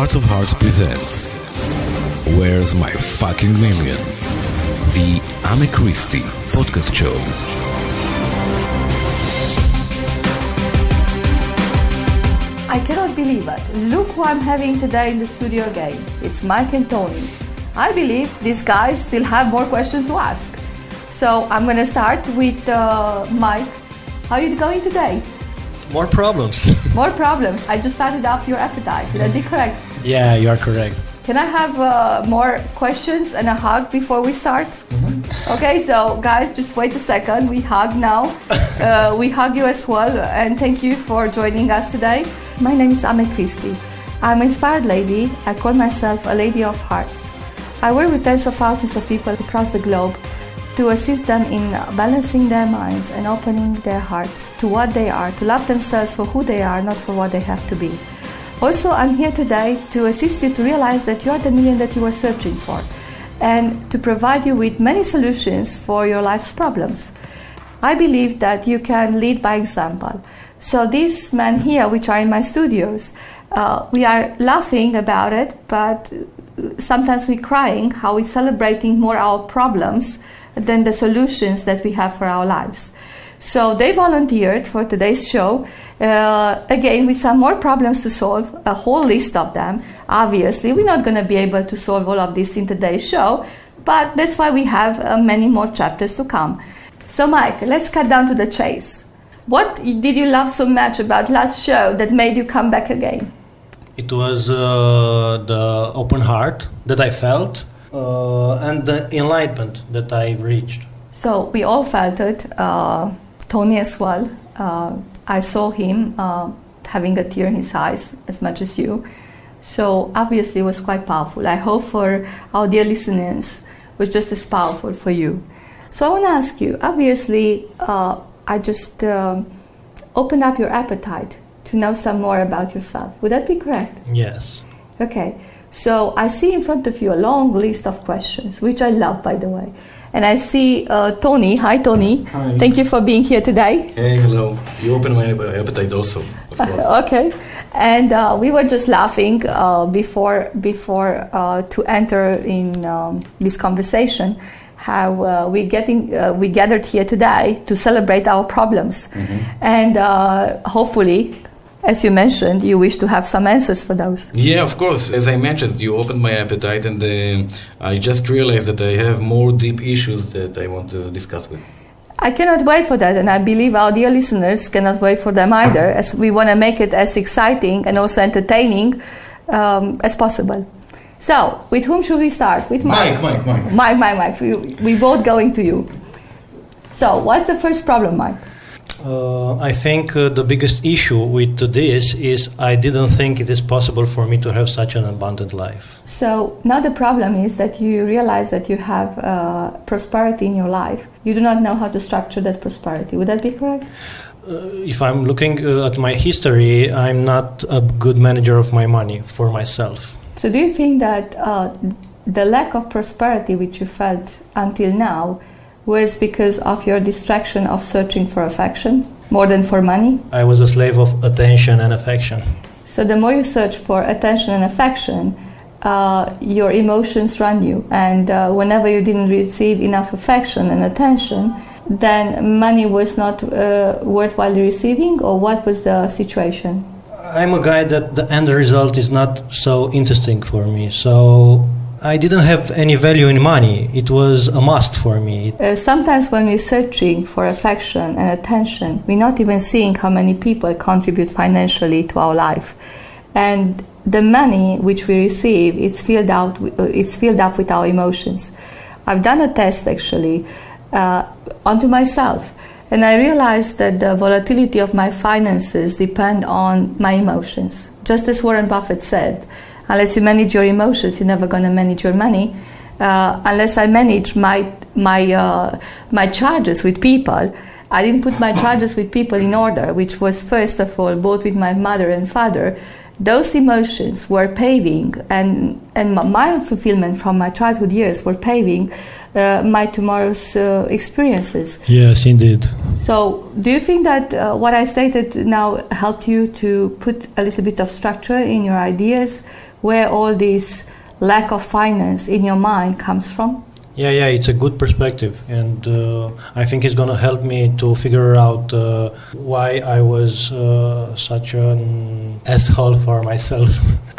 Heart of Hearts presents Where's My Fucking Million? The A'ime Cristie podcast show. I cannot believe it. Look who I'm having today in the studio again. It's Mike and Tony. I believe these guys still have more questions to ask. So I'm going to start with Mike. How are you going today? More problems. More problems. I just started up your appetite. Would that be correct? Yeah, you are correct. Can I have more questions and a hug before we start? Mm-hmm. Okay, so guys, just wait a second. We hug now. We hug you as well, and thank you for joining us today. My name is A'ime Cristie. I'm an inspired lady. I call myself a lady of hearts. I work with tens of thousands of people across the globe to assist them in balancing their minds and opening their hearts to what they are, to love themselves for who they are, not for what they have to be. Also, I'm here today to assist you to realize that you are the million that you are searching for, and to provide you with many solutions for your life's problems. I believe that you can lead by example. So these men here, which are in my studios, we are laughing about it, but sometimes we're crying how we're celebrating more our problems than the solutions that we have for our lives. So they volunteered for today's show, again with some more problems to solve, a whole list of them. Obviously, we're not going to be able to solve all of this in today's show, but that's why we have many more chapters to come. So Mike, let's cut down to the chase. What did you love so much about last show that made you come back again? It was the open heart that I felt and the enlightenment that I reached. So we all felt it, Tony as well. I saw him having a tear in his eyes as much as you. So obviously it was quite powerful. I hope for our dear listeners it was just as powerful for you. So I want to ask you, obviously I just opened up your appetite to know some more about yourself. Would that be correct? Yes. Okay. So I see in front of you a long list of questions, which I love, by the way. And I see Tony. Hi, Tony. Hi. Thank you for being here today. Hey, hello. You opened my appetite also, of course. Okay. And we were just laughing before to enter in this conversation, how we gathered here today to celebrate our problems. Mm-hmm. And hopefully, as you mentioned, you wish to have some answers for those. Yeah, of course. As I mentioned, you opened my appetite, and I just realized that I have more deep issues that I want to discuss with. I cannot wait for that, and I believe our dear listeners cannot wait for them either, as we want to make it as exciting and also entertaining as possible. So, with whom should we start? With Mike. Mike. We both going to you. So, what's the first problem, Mike? I think the biggest issue with this is I didn't think it is possible for me to have such an abundant life. So now the problem is that you realize that you have prosperity in your life. You do not know how to structure that prosperity. Would that be correct? If I'm looking at my history, I'm not a good manager of my money for myself. So do you think that the lack of prosperity which you felt until now was because of your distraction of searching for affection more than for money? I was a slave of attention and affection. So the more you search for attention and affection, your emotions run you. And whenever you didn't receive enough affection and attention, then money was not worthwhile receiving, or what was the situation? I'm a guy that the end result is not so interesting for me. So I didn't have any value in money. It was a must for me. Sometimes when we're searching for affection and attention, we're not even seeing how many people contribute financially to our life. And the money which we receive, it's filled up with our emotions. I've done a test actually onto myself, and I realized that the volatility of my finances depend on my emotions. Just as Warren Buffett said, unless you manage your emotions, you're never going to manage your money. Unless I manage my charges with people, I didn't put my charges with people in order, which was first of all both with my mother and father. Those emotions were paving, and my fulfillment from my childhood years were paving my tomorrow's experiences. Yes, indeed. So do you think that what I stated now helped you to put a little bit of structure in your ideas where all this lack of finance in your mind comes from? Yeah, it's a good perspective, and I think it's going to help me to figure out why I was such an asshole for myself.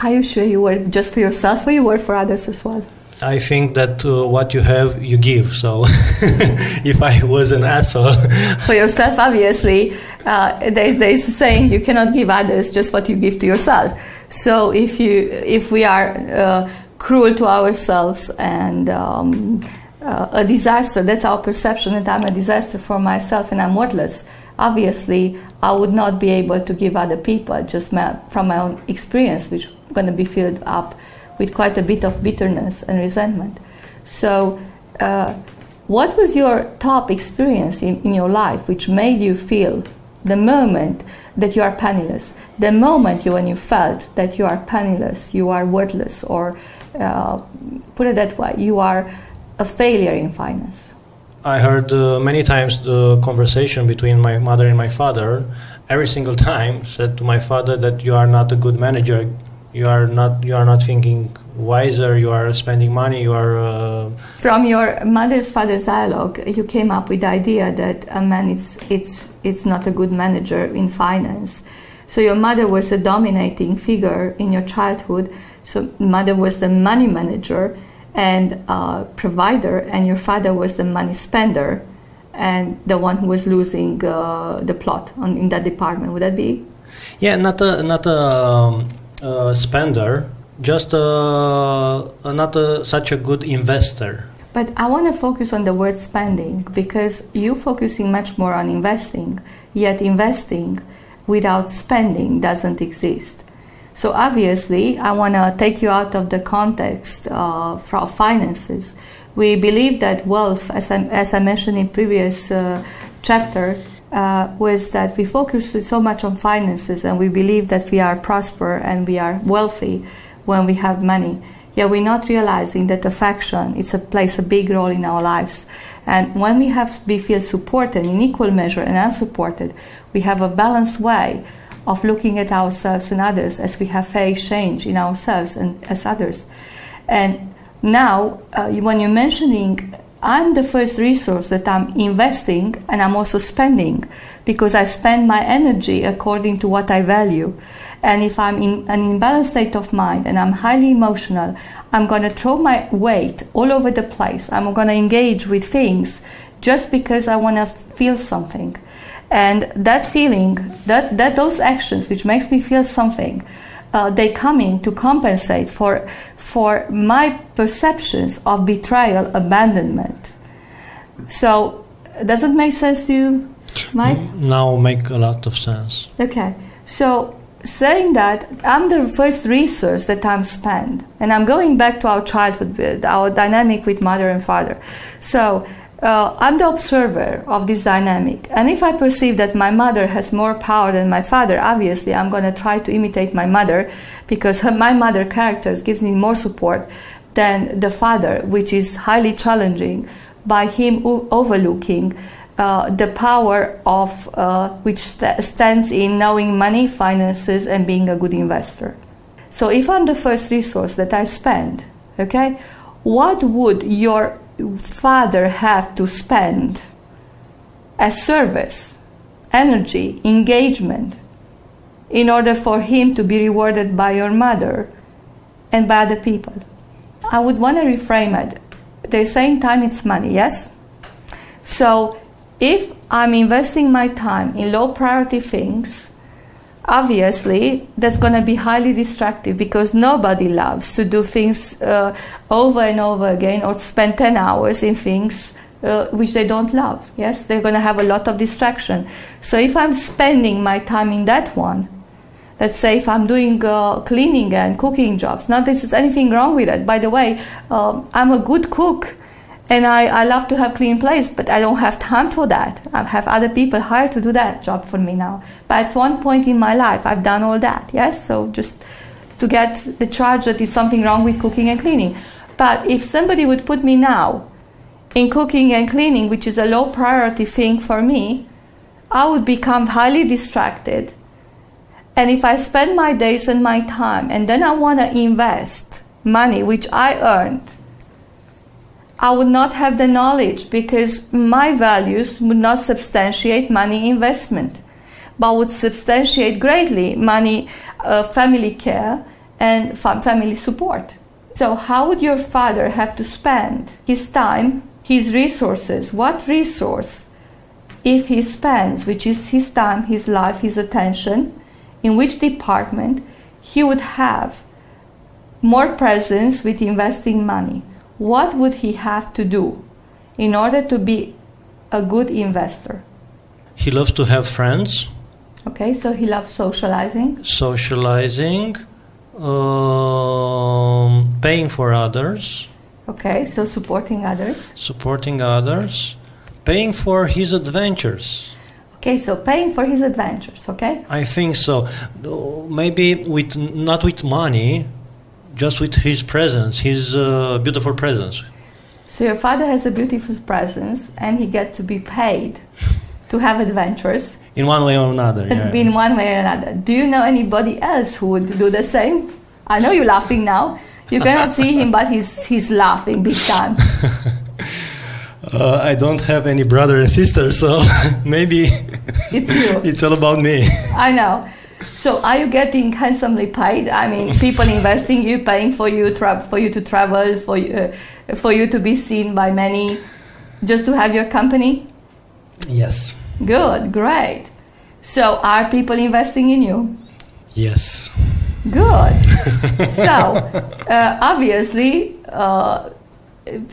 Are you sure you were just for yourself, or you were for others as well? I think that what you have, you give. So if I was an asshole... For yourself, obviously, there's a saying, you cannot give others just what you give to yourself. So if we are cruel to ourselves and a disaster, that's our perception, that I'm a disaster for myself and I'm worthless, obviously I would not be able to give other people, just from my own experience, which is going to be filled up with quite a bit of bitterness and resentment. So what was your top experience in your life which made you feel the moment that you are penniless, the moment when you felt that you are penniless, you are worthless, or put it that way, you are a failure in finance? I heard many times the conversation between my mother and my father. Every single time said to my father that you are not a good manager, you are not thinking wiser, you are spending money, you are... From your mother's-father's dialogue, you came up with the idea that a man it's not a good manager in finance. So your mother was a dominating figure in your childhood. So mother was the money manager and provider, and your father was the money spender and the one who was losing the plot in that department. Would that be? Yeah, not a spender, just not such a good investor. But I want to focus on the word spending, because you're focusing much more on investing, yet investing without spending doesn't exist. So obviously, I want to take you out of the context for finances. We believe that wealth, as I mentioned in previous chapter, was that we focus so much on finances, and we believe that we are prosper and we are wealthy when we have money. Yet we're not realizing that affection plays a big role in our lives. And when we feel supported in equal measure and unsupported, we have a balanced way of looking at ourselves and others, as we have phase change in ourselves and as others. And now, when you're mentioning, I'm the first resource that I'm investing, and I'm also spending, because I spend my energy according to what I value. And if I'm in an imbalanced state of mind and I'm highly emotional, I'm going to throw my weight all over the place. I'm going to engage with things just because I want to feel something. And that feeling, those actions which makes me feel something, they come in to compensate for my perceptions of betrayal, abandonment. So, does it make sense to you, Mike? Now make a lot of sense. Okay, so saying that I'm the first resource that I'm spent, and I'm going back to our childhood, our dynamic with mother and father. So I'm the observer of this dynamic, and if I perceive that my mother has more power than my father, obviously I'm going to try to imitate my mother, because my mother character gives me more support than the father, which is highly challenging by him overlooking the power of which stands in knowing money, finances, and being a good investor. So if I'm the first resource that I spend, okay, what would your father have to spend as service, energy, engagement, in order for him to be rewarded by your mother and by other people? I would want to reframe it. They're saying time is money, yes? So if I'm investing my time in low priority things, obviously that's going to be highly distractive, because nobody loves to do things over and over again, or spend 10 hours in things which they don't love. Yes, they're going to have a lot of distraction. So if I'm spending my time in that one, let's say if I'm doing cleaning and cooking jobs, not that there's anything wrong with it. By the way, I'm a good cook, and I love to have clean place, but I don't have time for that. I have other people hired to do that job for me now. But at one point in my life, I've done all that, yes? So just to get the charge that there's something wrong with cooking and cleaning. But if somebody would put me now in cooking and cleaning, which is a low priority thing for me, I would become highly distracted. And if I spend my days and my time and then I want to invest money which I earned, I would not have the knowledge because my values would not substantiate money investment, but would substantiate greatly money, family care and family support. So how would your father have to spend his time, his resources? What resource, if he spends, which is his time, his life, his attention, in which department he would have more presence with investing money? What would he have to do in order to be a good investor? He loves to have friends. Okay, so he loves socializing. Socializing, paying for others. Okay, so supporting others. Supporting others, paying for his adventures. Okay, so paying for his adventures, okay? I think so. Maybe not with money, just with his presence, his beautiful presence. So your father has a beautiful presence and he gets to be paid to have adventures. In one way or another, yeah. In one way or another. Do you know anybody else who would do the same? I know you're laughing now. You cannot see him, but he's laughing big time. I don't have any brother and sister, so maybe it's you. It's all about me. I know. So are you getting handsomely paid? I mean, people investing you, paying for you, for you to travel, for you to be seen by many, just to have your company? Yes. Good, great. So are people investing in you? Yes. Good. So obviously,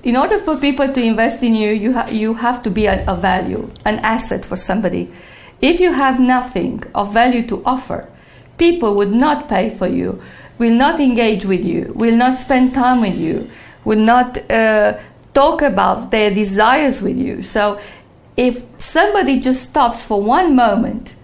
in order for people to invest in you, you have to be a value, an asset for somebody. If you have nothing of value to offer, people would not pay for you, will not engage with you, will not spend time with you, will not talk about their desires with you. So if somebody just stops for one moment,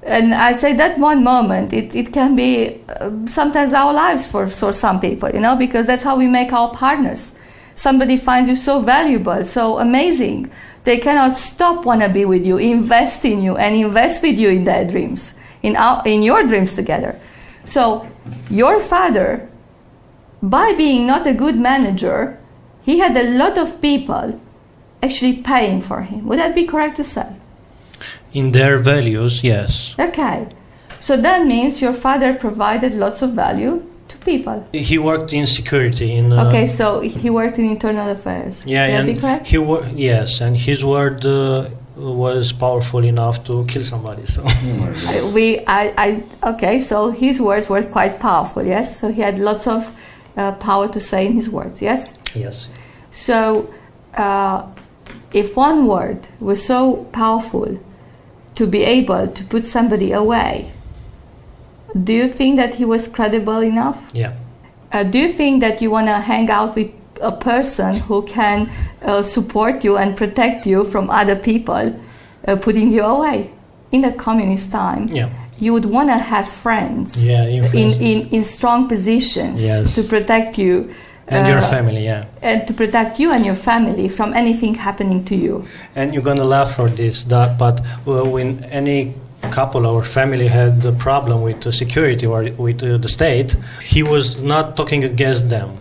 and I say that one moment, it can be sometimes our lives for some people, you know, because that's how we make our partners. Somebody finds you so valuable, so amazing, they cannot stop want to be with you, invest in you, and invest with you in their dreams, in your dreams together. So your father, by being not a good manager, he had a lot of people actually paying for him. Would that be correct to say? In their values, yes. Okay. So that means your father provided lots of value to people. He worked in security. Okay, so he worked in internal affairs. Yeah, Would that be correct? Yes, and his word was powerful enough to kill somebody. So okay, so his words were quite powerful. Yes, so he had lots of power to say in his words. Yes. Yes. So if one word was so powerful to be able to put somebody away, do you think that he was credible enough? Yeah. Do you think that you want to hang out with a person who can support you and protect you from other people putting you away? In the communist time, yeah, you would want to have friends, yeah, in strong positions, yes, to protect you. And your family, yeah. And to protect you and your family from anything happening to you. And you're gonna laugh for this, but when any couple or family had the problem with the security or with the state, he was not talking against them.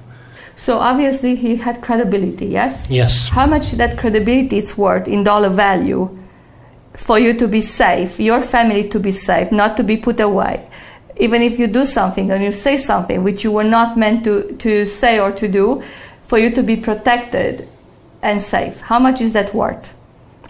So obviously he had credibility, yes? Yes. How much that credibility is worth in dollar value for you to be safe, your family to be safe, not to be put away? Even if you do something and you say something which you were not meant to say or to do, for you to be protected and safe. How much is that worth?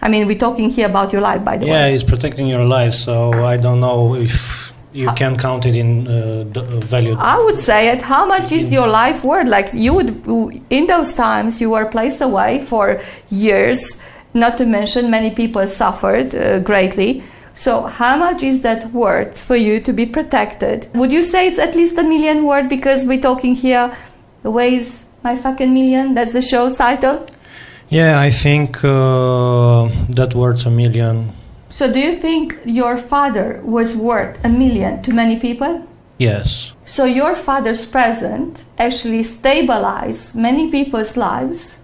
I mean, we're talking here about your life, by the way. Yeah, it's protecting your life, so I don't know if you can count it in the value. I would say it. How much is your life worth? Like you would, in those times, you were placed away for years, not to mention many people suffered greatly. So how much is that worth for you to be protected? Would you say it's at least $1 million worth, because we're talking here, weighs my fucking million? That's the show title? Yeah, I think that worth $1 million. So do you think your father was worth $1 million to many people? Yes. So your father's presence actually stabilized many people's lives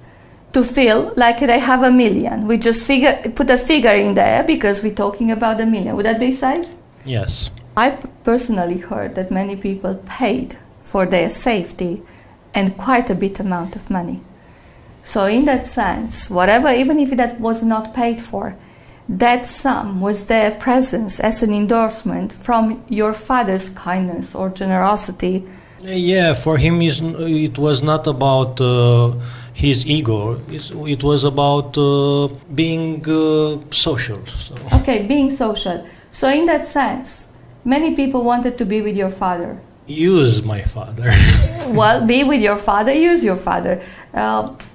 to feel like they have $1 million. We just put a figure in there because we're talking about $1 million. Would that be said? Yes. I personally heard that many people paid for their safety and quite a bit amount of money. So in that sense, whatever, even if that was not paid for, that sum was their presence as an endorsement from your father's kindness or generosity. Yeah, for him it was not about his ego. It was about being social. So. Okay, being social. So in that sense, many people wanted to be with your father. Use my father. Well, be with your father, use your father.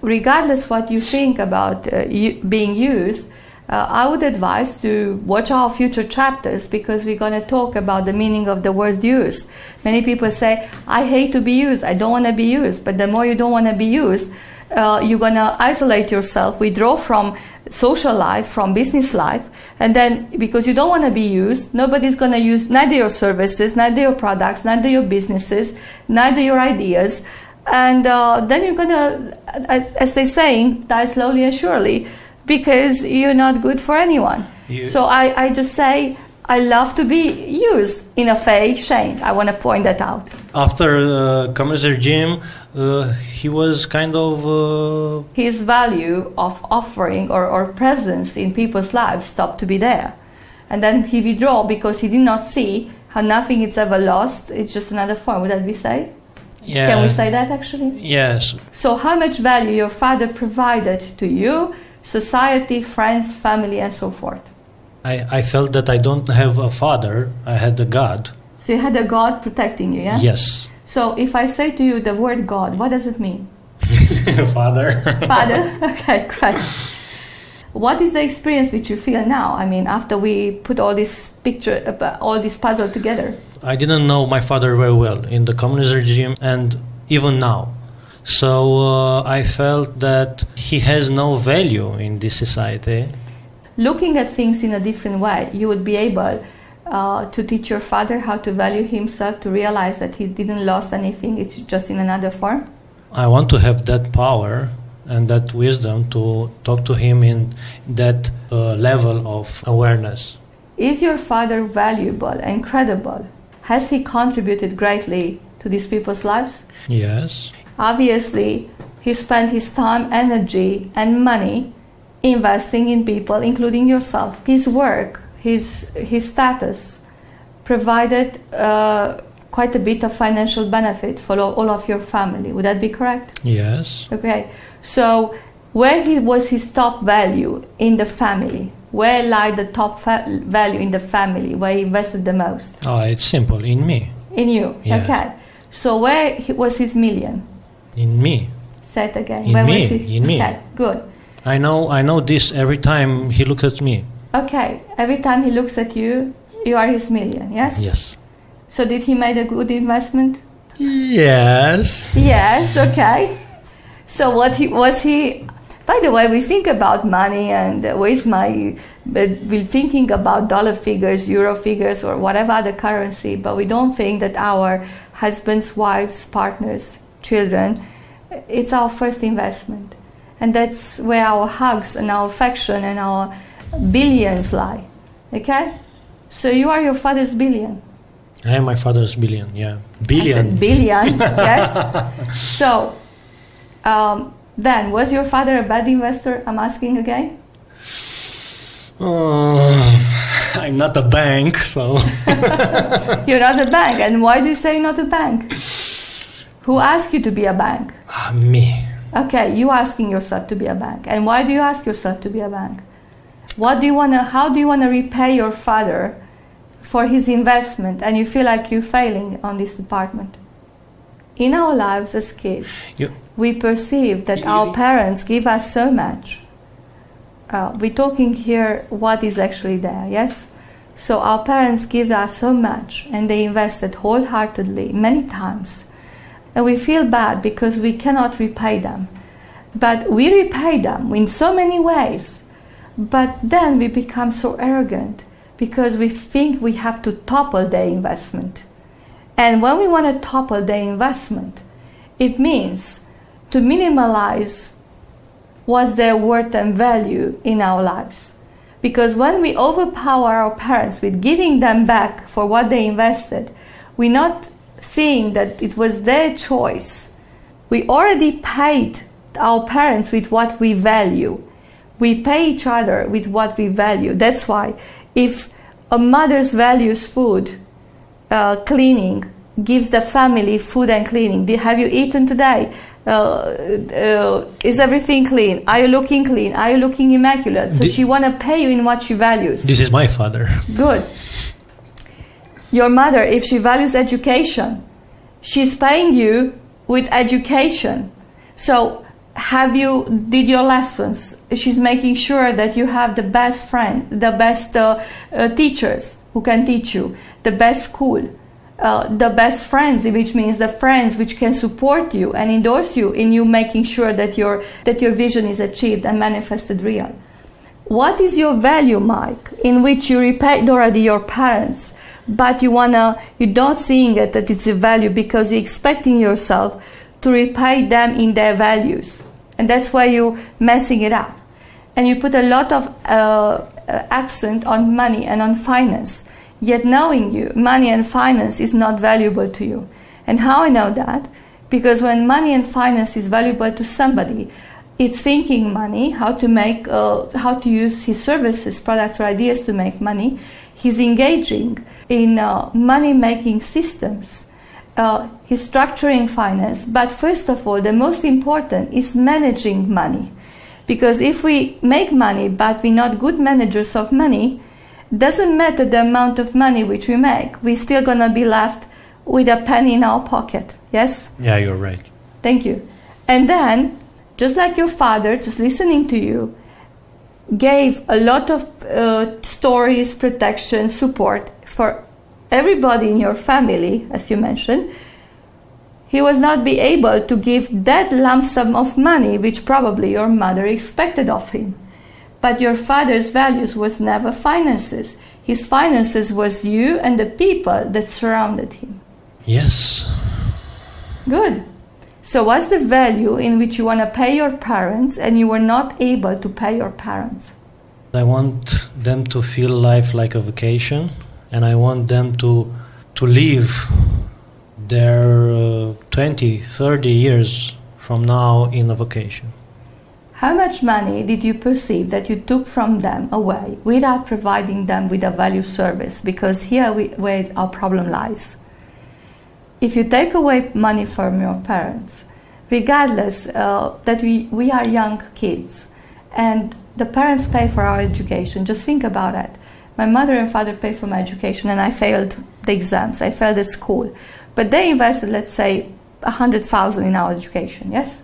Regardless what you think about being used, I would advise to watch our future chapters, because we're going to talk about the meaning of the word used. Many people say, I hate to be used, I don't want to be used. But the more you don't want to be used, you're going to isolate yourself, withdraw from social life, from business life. And then, because you don't want to be used, nobody's going to use neither your services, neither your products, neither your businesses, neither your ideas. And then you're going to, as they're saying, die slowly and surely, because you're not good for anyone. So I just say, I love to be used in a fake shame. I want to point that out. After communist regime, he was kind of... His value of offering or presence in people's lives stopped to be there. And then he withdrew because he did not see how nothing is ever lost. It's just another form. Would that be said? Yeah. Can we say that actually? Yes. So how much value your father provided to you, society, friends, family, and so forth? I felt that I don't have a father, I had a God. So you had a God protecting you, yeah? Yes. So if I say to you the word God, what does it mean? Father. Father? Okay, great. What is the experience which you feel now? I mean, after we put all this picture, all this puzzle together. I didn't know my father very well in the communist regime and even now. So I felt that he has no value in this society. Looking at things in a different way, you would be able to teach your father how to value himself, to realize that he didn't lose anything, it's just in another form? I want to have that power and that wisdom to talk to him in that level of awareness. Is your father valuable and credible? Has he contributed greatly to these people's lives? Yes. Obviously, he spent his time, energy, and money investing in people, including yourself. His work, his status provided quite a bit of financial benefit for all of your family. Would that be correct? Yes. Okay. So where was his top value in the family? Where lied the top value in the family, where he invested the most? Oh, it's simple. In me. In you? Yeah. Okay. So where was his million? In me. Say it again. In where me. Was he? In me. Okay, good. I know this every time he looks at me. Okay. Every time he looks at you, you are his million, yes? Yes. So did he make a good investment? Yes. Yes, okay. So was he... By the way, we think about money and we're thinking about dollar figures, euro figures, or whatever other currency, but we don't think that our husbands, wives, partners, children, it's our first investment. And that's where our hugs and our affection and our billions lie. Okay? So you are your father's billion. I am my father's billion, yeah. Billion. I said billion, yes. So, then, was your father a bad investor? I'm asking again. I'm not a bank, so... You're not a bank. And why do you say you're not a bank? Who asked you to be a bank? Me. Okay, you asking yourself to be a bank. And why do you ask yourself to be a bank? How do you want to repay your father for his investment and you feel like you're failing on this department? In our lives as kids, we perceive that our parents give us so much. We're talking here what is actually there, yes? So our parents give us so much and they invested wholeheartedly many times. And we feel bad because we cannot repay them. But we repay them in so many ways. But then we become so arrogant because we think we have to topple their investment. And when we want to topple their investment, it means to minimalize what's their worth and value in our lives. Because when we overpower our parents with giving them back for what they invested, we're not seeing that it was their choice. We already paid our parents with what we value. We pay each other with what we value. That's why if a mother's values food, cleaning, gives the family food and cleaning. Have you eaten today? Is everything clean? Are you looking clean? Are you looking immaculate? So she want to pay you in what she values. This is my father. Good. Your mother, if she values education, she's paying you with education. So did your lessons? She's making sure that you have the best friend, the best teachers who can teach you, the best school, the best friends, which means the friends which can support you and endorse you in you making sure that your vision is achieved and manifested real. What is your value, Mike, in which you repaid already your parents, but you're not seeing it that it's a value because you're expecting yourself to repay them in their values, and that's why you're messing it up. And you put a lot of accent on money and on finance, yet knowing money and finance is not valuable to you. And how I know that? Because when money and finance is valuable to somebody, it's thinking money, how to use his services, products, or ideas to make money. He's engaging in money-making systems. He's structuring finance, but first of all, the most important is managing money. Because if we make money, but we're not good managers of money, doesn't matter the amount of money which we make, we're still gonna be left with a penny in our pocket, yes? Yeah, you're right. Thank you. And then, just like your father, just listening to you, gave a lot of stories, protection, support for everybody in your family, as you mentioned, he was not be able to give that lump sum of money which probably your mother expected of him. But your father's values was never finances. His finances was you and the people that surrounded him. Yes. Good. So what's the value in which you want to pay your parents and you were not able to pay your parents? I want them to feel life like a vacation, and I want them to live their 20, 30 years from now in a vacation. How much money did you perceive that you took from them away without providing them with a value service? Because here where our problem lies. If you take away money from your parents, regardless that we are young kids and the parents pay for our education, just think about it. My mother and father paid for my education and I failed the exams, I failed at school. But they invested, let's say, 100,000 in our education, yes?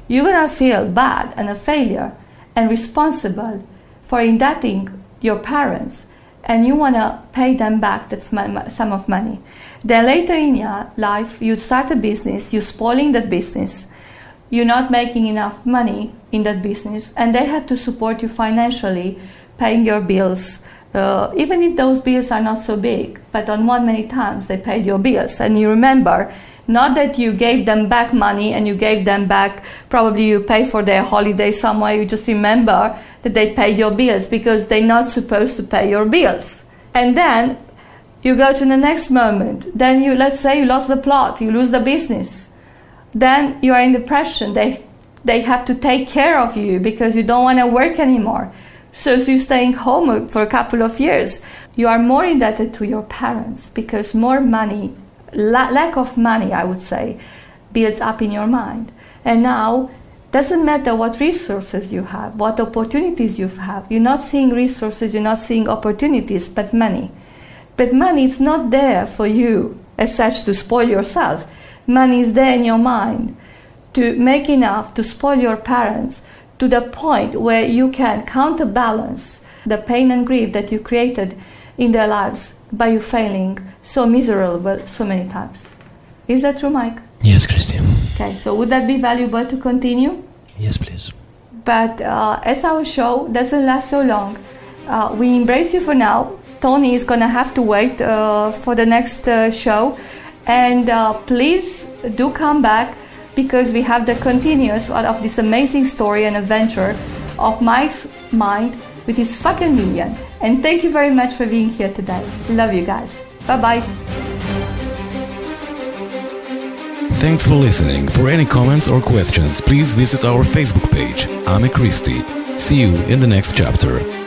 You're gonna feel bad and a failure and responsible for indebting your parents, and you wanna pay them back that sum of money. Then later in your life, you start a business, you're spoiling that business, you're not making enough money in that business, and they have to support you financially, paying your bills, even if those bills are not so big, but on many times they paid your bills, and you remember, not that you gave them back money and you gave them back, probably you pay for their holiday somewhere, you just remember that they paid your bills because they're not supposed to pay your bills. And then you go to the next moment, then let's say you lost the plot, you lose the business. Then you are in depression, they have to take care of you because you don't want to work anymore. So you're staying home for a couple of years. You are more indebted to your parents because more money, lack of money, I would say, builds up in your mind. And now, doesn't matter what resources you have, what opportunities you have. You're not seeing resources, you're not seeing opportunities, but money. But money is not there for you as such to spoil yourself. Money is there in your mind to make enough to spoil your parents to the point where you can counterbalance the pain and grief that you created in their lives by you failing so miserable so many times. Is that true, Mike? Yes, Cristie. Okay, so would that be valuable to continue? Yes, please. But as our show doesn't last so long, we embrace you for now. Tony is going to have to wait for the next show. And please do come back because we have the continuous of this amazing story and adventure of Mike's mind with his fucking million. And thank you very much for being here today. Love you guys. Bye-bye. Thanks for listening. For any comments or questions, please visit our Facebook page, A'ime Cristie. See you in the next chapter.